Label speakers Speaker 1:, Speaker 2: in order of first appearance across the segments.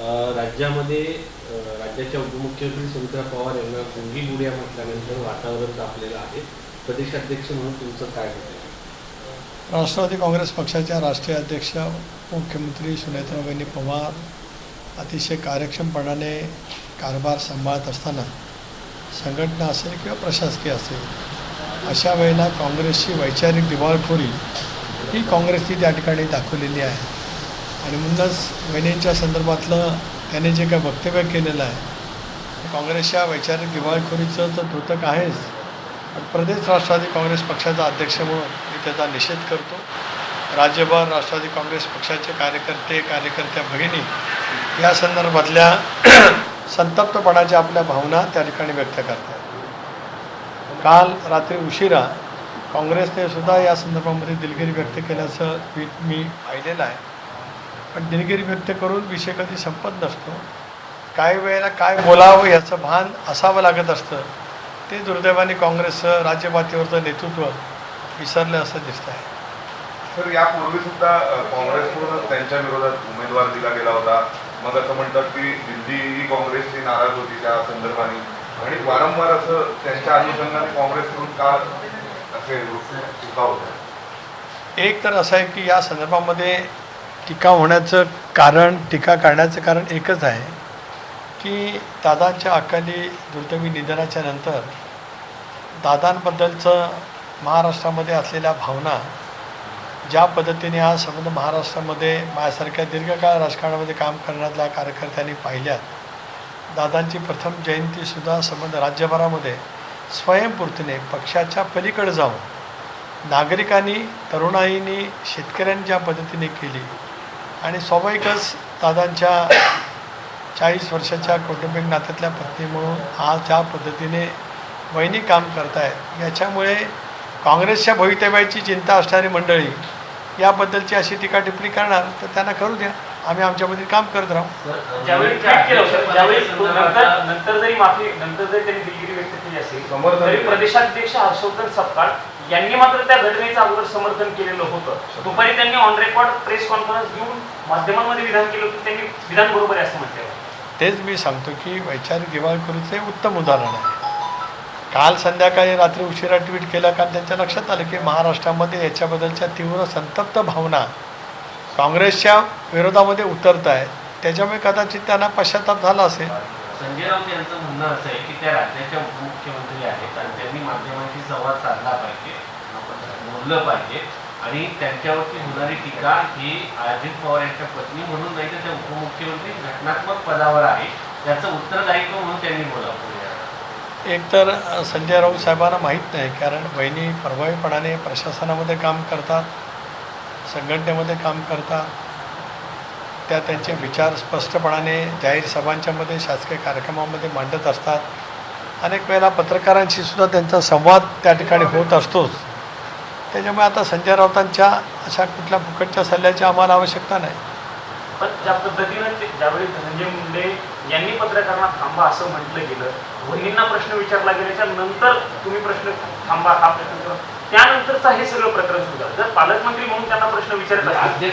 Speaker 1: राज्यामध्ये राज्याच्या उपमुख्यमंत्री सुमित्रा पवार यांना गुंगी गुडिया म्हटल्यानंतर वातावरण तापलेलं आहे. प्रदेशाध्यक्ष म्हणून तुमचं काय होतं?
Speaker 2: राष्ट्रवादी काँग्रेस पक्षाच्या राष्ट्रीय अध्यक्ष मुख्यमंत्री सुनेत्राबाई पवार अतिशय कार्यक्षमपणाने कारभार सांभाळत असताना संघटना असेल किंवा प्रशासकीय असेल अशा वेळेला काँग्रेसची वैचारिक दिवाळखोरी ही काँग्रेसची त्या ठिकाणी दाखवलेली आहे. आणि म्हणूनच वहिनींच्या संदर्भातलं त्याने जे काय वक्तव्य केलेलं आहे काँग्रेसच्या वैचारिक दिवाळखोरीचं तर द्योतक आहेच, पण प्रदेश राष्ट्रवादी काँग्रेस पक्षाचा अध्यक्ष म्हणून मी त्याचा निषेध करतो. राज्यभर राष्ट्रवादी काँग्रेस पक्षाचे कार्यकर्त्या भगिनी या संदर्भातल्या संतप्तपणाच्या आपल्या भावना त्या ठिकाणी व्यक्त करतात. काल रात्री उशिरा काँग्रेसने सुद्धा या संदर्भामध्ये दिलगिरी व्यक्त केल्याचं ट्विट मी पाहिलेलं आहे. पण दिलगिरी व्यक्त करून विषय कधी संपत नसतो. काही वेळेला काय बोलावं याचं भान असावं लागत असतं. ते दुर्दैवाने काँग्रेसचं राज्यपातळीवरचं नेतृत्व विसरलं असं दिसत आहे.
Speaker 3: सर, यापूर्वी सुद्धा काँग्रेसकडून त्यांच्या विरोधात उमेदवार दिला गेला होता. मग असं म्हणतात की दिल्ली ही काँग्रेसची नाराज होती त्या संदर्भाने, आणि वारंवार असं त्यांच्या अनुषंगाने काँग्रेसकडून का असे चुका होत्या?
Speaker 2: एक तर असं आहे की या संदर्भामध्ये टीका होण्याचं कारण, टीका करण्याचं कारण एकच आहे की दादांच्या अकाली दुर्दैवी निधनाच्या नंतर दादांबद्दलचं महाराष्ट्रामध्ये असलेल्या भावना ज्या पद्धतीने आज संबंध महाराष्ट्रामध्ये माझ्यासारख्या दीर्घकाळ राजकारणामध्ये काम करण्यातल्या कार्यकर्त्यांनी पाहिल्यात. दादांची प्रथम जयंतीसुद्धा संबंध राज्यभरामध्ये स्वयंपूर्तीने पक्षाच्या पलीकडे जाऊन नागरिकांनी, तरुणाईंनी, शेतकऱ्यांनी ज्या पद्धतीने केली आणि स्वाभाविकच दादांच्या 40 वर्षाच्या कौटुंबिक नात्यातल्या पत्नी म्हणून आज ज्या पद्धतीने वहिनी काम करतायत याच्यामुळे काँग्रेसच्या भवितव्याची चिंता असणारी मंडळी याबद्दलची अशी टीका टिप्पणी करणार तर त्यांना करू द्या. आम्ही आमच्यामध्ये काम करत राहू.
Speaker 4: ज्यावेळी नंतर जरी त्यांनी दिलगिरी व्यक्त केली असेल तरी प्रदेशाध्यक्ष हर्षवर्धन सपकाळ यांनी मात्र त्या घटनेचं अगोदर समर्थन केलेलं होतं. दुपारी त्यांनी ऑन रेकॉर्ड प्रेस कॉन्फरन्स घेऊन माध्यमांमध्ये विधान केलं होतं. त्यांनी विधान बरोबर आहे असं म्हटलं.
Speaker 2: तेच मी सांगतो की वैचारिक दिवाळखोरीचं हे उत्तम उदाहरण आहे. काल संध्याकाळी रात्री उशिरा ट्विट केलं कारण त्यांच्या लक्षात आलं की महाराष्ट्रामध्ये याच्याबद्दलच्या तीव्र संतप्त भावना काँग्रेसच्या विरोधामध्ये उतरत आहेत. त्याच्यामुळे कदाचित त्यांना पश्चाताप झाला असेल.
Speaker 1: संजय राऊत यांचं म्हणणं असं आहे की त्या राज्याच्या उपमुख्यमंत्री आहेत आणि त्यांनी माध्यमांशी संवाद साधला पाहिजे, बोललं पाहिजे, आणि त्यांच्यावरती होणारी टीका ही अजित पवार यांच्या पत्नी म्हणून नाही तर त्या उपमुख्यमंत्री घटनात्मक पदावर आहे त्याचं उत्तरदायित्व म्हणून त्यांनी बोलावं.
Speaker 2: एकतर संजय राऊत साहेबांना माहीत नाही, कारण बहिणी प्रभावीपणाने प्रशासनामध्ये काम करतात, संघटनेमध्ये काम करतात. त्या त्यांचे विचार स्पष्टपणाने जाहीर सभांच्यामध्ये, शासकीय कार्यक्रमामध्ये मांडत असतात. अनेक वेळेला पत्रकारांशी सुद्धा त्यांचा संवाद त्या ठिकाणी होत असतोच. त्याच्यामुळे आता संजय राऊतांच्या अशा कुठल्या फुकटच्या सल्ल्याची आम्हाला आवश्यकता नाही.
Speaker 4: पण ज्या पद्धतीनं ज्यावेळी धनंजय मुंडे यांनी पत्रकारांना थांबा असं म्हटलं गेलं, वहिनींना प्रश्न विचारला गेल्याच्या नंतर तुम्ही प्रश्न थांबा हा प्रश्न करा, त्यानंतरचा हे सगळं प्रकरण सुरू झालं. जर पालकमंत्री म्हणून त्यांना प्रश्न विचारत
Speaker 1: म्हणजे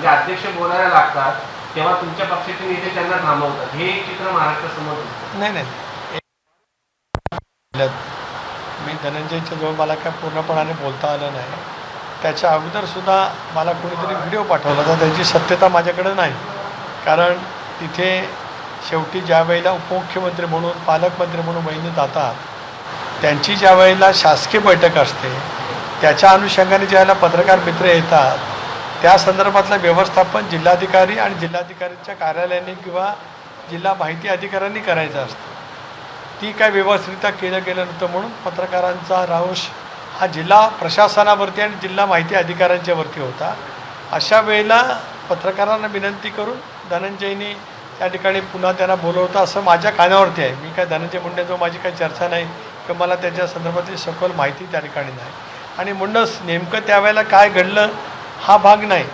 Speaker 1: अध्यक्ष बोलायला लागतात तेव्हा तुमच्या पक्षाचे नेते त्यांना थांबवतात, हे चित्र महाराष्ट्रासमोर
Speaker 2: नाही. मी धनंजयच्या जवळ मला काय पूर्णपणाने बोलता आलं नाही. त्याच्या अगोदरसुद्धा मला कोणीतरी व्हिडिओ पाठवला होता, त्याची सत्यता माझ्याकडे नाही. कारण तिथे शेवटी ज्या वेळेला उपमुख्यमंत्री म्हणून, पालकमंत्री म्हणून वहिनी जातात, त्यांची ज्या वेळेला शासकीय बैठक असते त्याच्या अनुषंगाने ज्यावेळेला पत्रकार मित्र येतात त्या संदर्भातलं व्यवस्थापन जिल्हाधिकारी आणि जिल्हाधिकाऱ्यांच्या कार्यालयाने किंवा जिल्हा माहिती अधिकाऱ्यांनी करायचं असतं. ती काय व्यवस्थितरित्या केलं गेलं नव्हतं म्हणून पत्रकारांचा रोष हा जिल्हा प्रशासनावरती आणि जिल्हा माहिती अधिकाऱ्यांच्यावरती होता. अशा वेळेला पत्रकारांना विनंती करून धनंजयनी त्या ठिकाणी पुन्हा त्यांना बोलवतं असं माझ्या कानावरती आहे. मी काय धनंजय मुंडेजवळ माझी काही चर्चा नाही किंवा मला त्याच्या संदर्भातली सखोल माहिती त्या ठिकाणी नाही. आणि म्हणूनच नेमकं त्यावेळेला काय घडलं हा भाग नाही.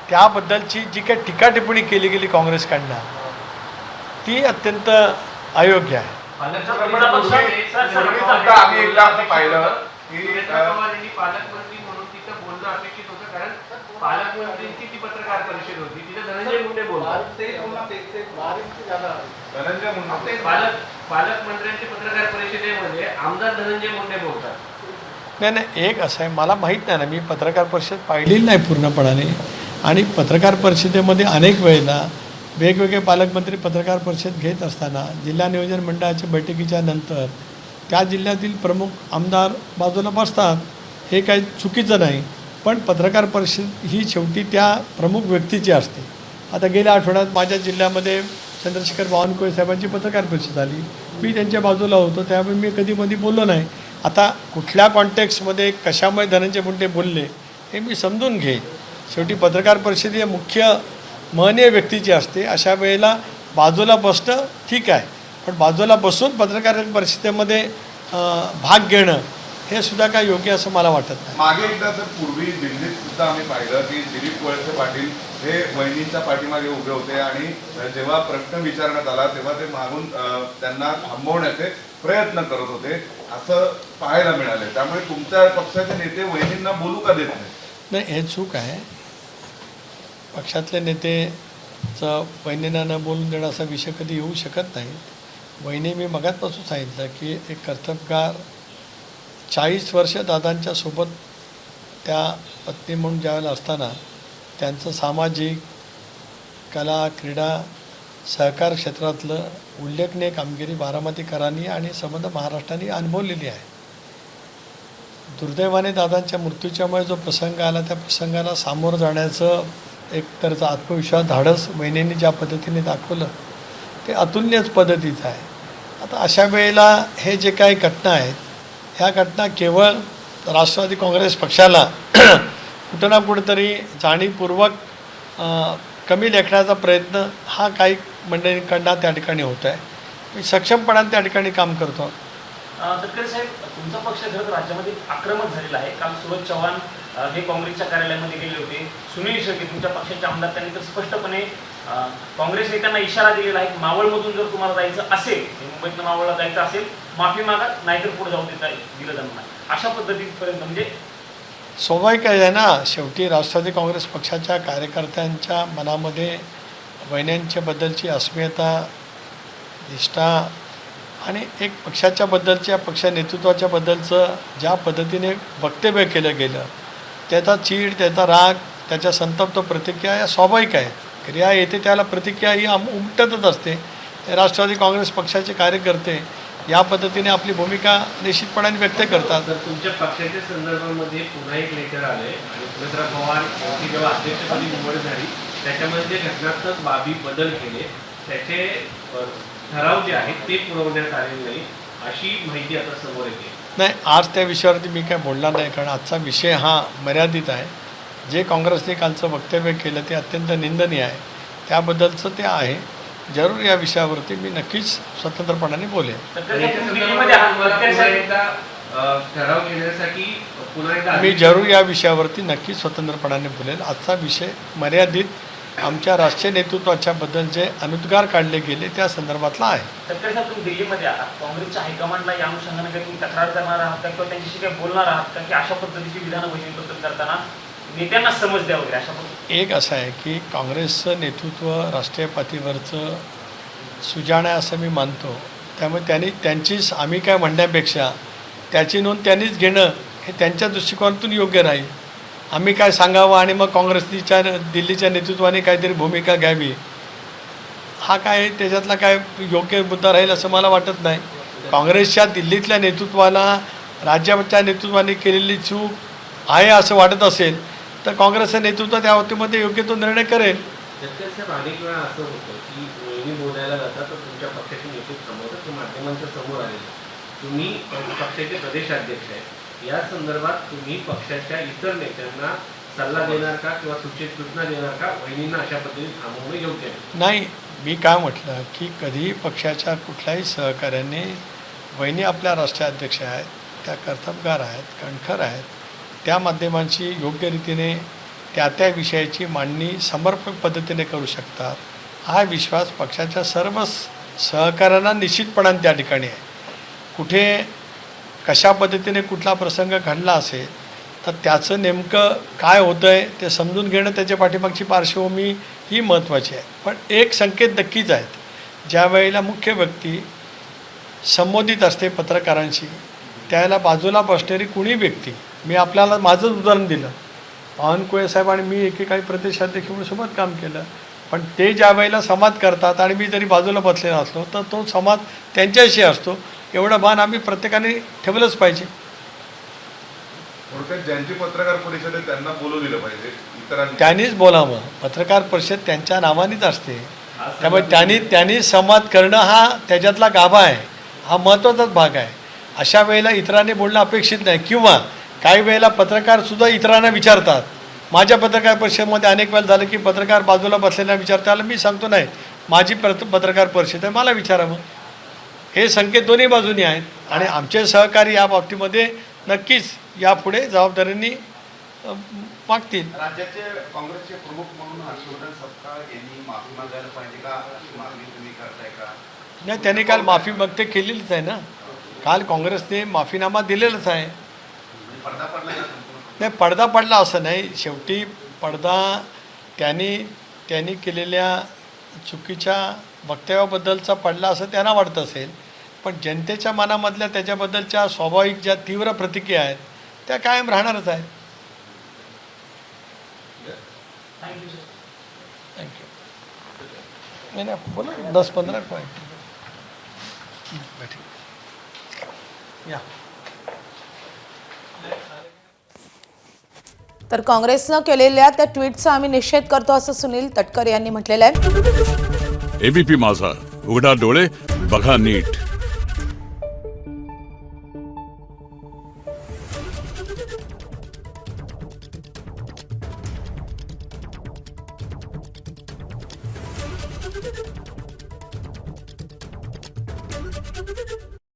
Speaker 2: त्याबद्दलची जी काही टीका टिप्पणी केली गेली काँग्रेसकडनं ती अत्यंत अयोग्य आहे.
Speaker 3: आम्ही एकदा पाहिलं की
Speaker 1: पालकमंत्री म्हणून तिथं बोलणं अपेक्षित होतं, कारण पालकमंत्रीची ती पत्रकार परिषद होती, तिथे धनंजय मुंडे बोलतात.
Speaker 3: धनंजय मुंडे
Speaker 1: पालकमंत्र्यांची पत्रकार परिषदेमध्ये आमदार धनंजय मुंडे बोलतात.
Speaker 2: नाही, एक असं आहे, मला माहीत नाही ना, मी पत्रकार परिषद पाहिलेली नाही पूर्णपणाने. आणि पत्रकार परिषदेमध्ये अनेक वेळेला वेगवेगळे पालकमंत्री पत्रकार परिषद घेत असताना जिल्हा नियोजन मंडळाच्या बैठकीच्या नंतर त्या जिल्ह्यातील प्रमुख आमदार बाजूला बसतात, हे काही चुकीचं नाही. पण पत्रकार परिषद ही शेवटी त्या प्रमुख व्यक्तीची असते. आता गेल्या आठवड्यात माझ्या जिल्ह्यामध्ये चंद्रशेखर बावनकुळे साहेबांची पत्रकार परिषद झाली, मी त्यांच्या बाजूला होतो, त्यामुळे मी कधी बोललो नाही. आता कुठल्या कॉन्टेक्स्टमध्ये कशामुळे धनंजय मुंडे बोलले हे मी समजून घेईन. शेवटी पत्रकार परिषद ही मुख्य महनीय व्यक्तीची असते. अशा वेळेला बाजूला बसणं ठीक आहे, पण बाजूला बसून पत्रकार परिषदेमध्ये भाग घेणं हे सुद्धा काय योग्य असं मला वाटत नाही.
Speaker 3: मागे एकदा तर पूर्वी दिल्लीत सुद्धा आम्ही पाहिलं की दिलीप वळसे पाटील हे वहिनींच्या पाठीमागे उभे होते आणि जेव्हा प्रश्न विचारण्यात आला तेव्हा ते मागून त्यांना थांबवण्याचे प्रयत्न करत होते असं पाहायला मिळाले. त्यामुळे तुमच्या पक्षाचे नेते वहिनींना बोलू का देत
Speaker 2: नाही, हे चूक आहे. पक्षातले नेतेचं वहिनींना न बोलून देणं असा विषय कधी येऊ शकत नाही. वहिनी मी मगाचपासून सांगितलं की एक कर्तबगार 40 वर्ष दादांच्या सोबत त्या पत्नी म्हणून ज्यावेळेला असताना त्यांचं सामाजिक, कला, क्रीडा, सहकार क्षेत्रातलं उल्लेखनीय कामगिरी बारामतीकरांनी आणि संबंध महाराष्ट्राने अनुभवलेली आहे. दुर्दैवाने दादांच्या मृत्यूच्यामुळे जो प्रसंग आला त्या प्रसंगाला सामोरं जाण्याचं एक तरचा आत्मविश्वास, धाडस वहिनींनी ज्या पद्धतीने दाखवलं ते अतुलनीयच पद्धतीचं आहे. आता अशा वेळेला हे जे काही घटना आहेत ह्या घटना केवळ राष्ट्रवादी काँग्रेस पक्षाला कुठं ना कुठंतरी जाणीवपूर्वक कमी लेखण्याचा प्रयत्न हा काही मंडळींकडनं त्या ठिकाणी होत आहे. मी सक्षमपणाने त्या ठिकाणी काम करतो.
Speaker 4: तटकरे साहेब, तुमचा पक्ष खरं राज्यामध्ये आक्रमक झालेला आहे. काल सुरज चव्हाण हे काँग्रेसच्या कार्यालयामध्ये गेले होते. सुनील शेळके तुमच्या पक्षाचे आमदार त्यांनी तर स्पष्टपणे काँग्रेस नेत्यांना इशारा दिलेला आहे की मावळमधून जर तुम्हाला जायचं असेल, मुंबईतनं मावळला जायचं असेल, माफी मागा, नाहीतर पुढे जाऊ दिलं जाणार नाही. अशा पद्धतीपर्यंत म्हणजे
Speaker 2: स्वाभाविक आहे ना. शेवटी राष्ट्रवादी काँग्रेस पक्षाच्या कार्यकर्त्यांच्या मनामध्ये वहिन्यांच्याबद्दलची अस्मिता, निष्ठा आणि एक पक्षाच्या बद्दलच्या पक्ष नेतृत्वाच्या बद्दलचं ज्या पद्धतीने वक्तव्य केलं गेलं त्याचा चीड, त्याचा राग, त्याच्या संतप्त प्रतिक्रिया या स्वाभाविक आहेत. क्रिया येते त्याला प्रतिक्रिया ही उमटतच असते. राष्ट्रवादी काँग्रेस पक्षाचे कार्यकर्ते या पद्धतीने आपली भूमिका निश्चितपणाने व्यक्त करतात.
Speaker 1: तर तुमच्या पक्षाच्या संदर्भामध्ये पुन्हा एक लेटर आले आणि सुनेत्रा पवार यांची जेव्हा अध्यक्षपदी निवड झाली त्याच्यामध्ये जे घटनात्मक बाबी बदल केले त्याचे ठराव जे आहेत ते पुरवण्यात आलेले नाही अशी माहिती आता समोर येते.
Speaker 2: नाही, आज त्या विषयावरती मी काय बोलणार नाही, कारण आजचा विषय हा मर्यादित आहे. जे काँग्रेसने कालचं वक्तव्य केलं ते अत्यंत निंदनीय आहे, त्याबद्दलचं ते आहे. जरूर या विषयावरती मी नक्कीच स्वतंत्रपणाने बोलेन.
Speaker 1: ठराव घेण्यासाठी पुन्हा एकदा
Speaker 2: मी जरूर या विषयावरती नक्कीच स्वतंत्रपणाने बोलेल. आजचा विषय मर्यादित आमच्या राष्ट्रीय नेतृत्वाच्या बद्दल जे अनुद्गार काढले गेले त्या संदर्भातला आहे.
Speaker 4: तटकरे साहेब, तुम्ही दिल्लीमध्ये आहात, काँग्रेसच्या हायकमांडला या अनुषंगाने काही तुम्ही तक्रार करणार आहात का किंवा त्यांच्याशी काही बोलणार आहात का की अशा पद्धतीची विधानं वहिनीबद्दल करताना नेत्यांना समज द्या वगैरे अशा पद्धती?
Speaker 2: एक असं आहे की काँग्रेसचं नेतृत्व राष्ट्रीय पातळीवरचं सुजाण आहे असं मी मानतो. त्यामुळे त्यांचीच आम्ही काय म्हणण्यापेक्षा त्याची नोंद त्यांनीच घेणं हे त्यांच्या दृष्टिकोनातून योग्य राहील. आम्ही काय सांगावं आणि मग काँग्रेसच्या दिल्लीच्या नेतृत्वाने काहीतरी भूमिका घ्यावी हा काय त्याच्यातला काय योग्य मुद्दा राहील असं मला वाटत नाही. काँग्रेसच्या दिल्लीतल्या नेतृत्वाला राज्याच्या नेतृत्वाने केलेली चूक आहे असं वाटत असेल तर काँग्रेसचं नेतृत्व त्या बाबतीमध्ये योग्य तो निर्णय करेल.
Speaker 1: तटकरे साहेब, अनेक वेळा असं होतं की वहिनी बोलायला जातात तर तुमच्या पक्षाचे नेतृत्व समोर ते माध्यमांच्या समोर आलेले, तुम्ही पक्षाचे प्रदेशाध्यक्ष आहेत, या संदर्भात तुम्ही पक्षाच्या इतर नेत्यांना सल्ला देणार का किंवा सूचना देणार का वहिनींना अशा पद्धतीने थांबवणं योग्य
Speaker 2: नाही? मी काय म्हटलं की कधीही पक्षाच्या कुठल्याही सहकार्याने वहिनी आपल्या राष्ट्रीय अध्यक्ष आहेत, त्या कर्तबगार आहेत, कणखर आहेत, त्या माध्यमांची योग्य रीतीने त्या विषयाची मांडणी समर्पक पद्धतीने करू शकतात. हा विश्वास पक्षाच्या सर्व सहकाऱ्यांना निश्चितपणाने त्या ठिकाणी आहे. कुठे कशा पद्धतीने कुठला प्रसंग घडला असेल तर त्याचं नेमकं काय होतं आहे ते समजून घेणं, त्याच्या पाठीमागची पार्श्वभूमी ही महत्त्वाची आहे. पण एक संकेत नक्कीच आहेत, ज्या वेळेला मुख्य व्यक्ती संबोधित असते पत्रकारांशी, त्याला बाजूला बसणारी कुणी व्यक्ती, मी आपल्याला माझंच उदाहरण दिलं, बावनकुळे साहेब आणि मी एकेकाळी प्रदेशाध्यक्ष म्हणून सोबत काम केलं, पण ते ज्या वेळेला संवाद करतात आणि मी जरी बाजूला बसलेला असलो तर तो संवाद त्यांच्याशी असतो, एवढं भान आम्ही प्रत्येकाने ठेवलंच पाहिजे.
Speaker 3: थोडक्यात ज्यांची पत्रकार परिषद आहे त्यांना बोलू दिलं पाहिजे, इतरांनी
Speaker 2: त्यांनीच बोलावं. पत्रकार परिषद त्यांच्या नावानेच असते, त्यामुळे त्यांनी संवाद करणं हा त्याच्यातला गाभा आहे, हा महत्त्वाचाच भाग आहे. अशा वेळेला इतरांनी बोलणं अपेक्षित नाही. किंवा काही वेळेला पत्रकारसुद्धा इतरांना विचारतात. माझ्या पत्रकार परिषदेमध्ये अनेक वेळा झालं की पत्रकार बाजूला बसलेल्या विचारता आलं, मी सांगतो नाही माझी पत्रकार परिषद आहे, मला विचारावं. हे संकेत दोन्ही बाजूनी आहेत आणि आमचे सहकारी या बाबतीमध्ये नक्कीच यापुढे जबाबदारीने मागतील.
Speaker 5: राज्याचे काँग्रेसचे प्रमुख म्हणून हर्षवर्धन सपकाळ यांनी माफी मागायला पाहिजे का, अशी मागणी तुम्ही करताय का?
Speaker 2: नाही, त्यांनी काल माफी मागते केलेलीच आहे ना. काल काँग्रेसने माफीनामा दिलेलाच आहे.
Speaker 5: पडदा पडला का संपूर्ण?
Speaker 2: नाही, पडदा पडला असं नाही. शेवटी पडदा त्यांनी केलेल्या चुकीच्या वक्तव्याबद्दलचा पडला असं त्यांना वाटत असेल, पण जनतेच्या मनामधल्या त्याच्याबद्दलच्या स्वाभाविक ज्या तीव्र प्रतिक्रिया आहेत त्या कायम राहणारच आहेत.
Speaker 4: Thank you sir.
Speaker 2: थँक्यू. नाही नाही, बोला 10-15 पॉईंट. या.
Speaker 6: तर काँग्रेसनं केलेल्या त्या ट्विटचा आम्ही निषेध करतो असं सुनील तटकरे यांनी म्हटलेलं आहे.
Speaker 7: एबीपी माझा, उघडा डोळे बघा नीट.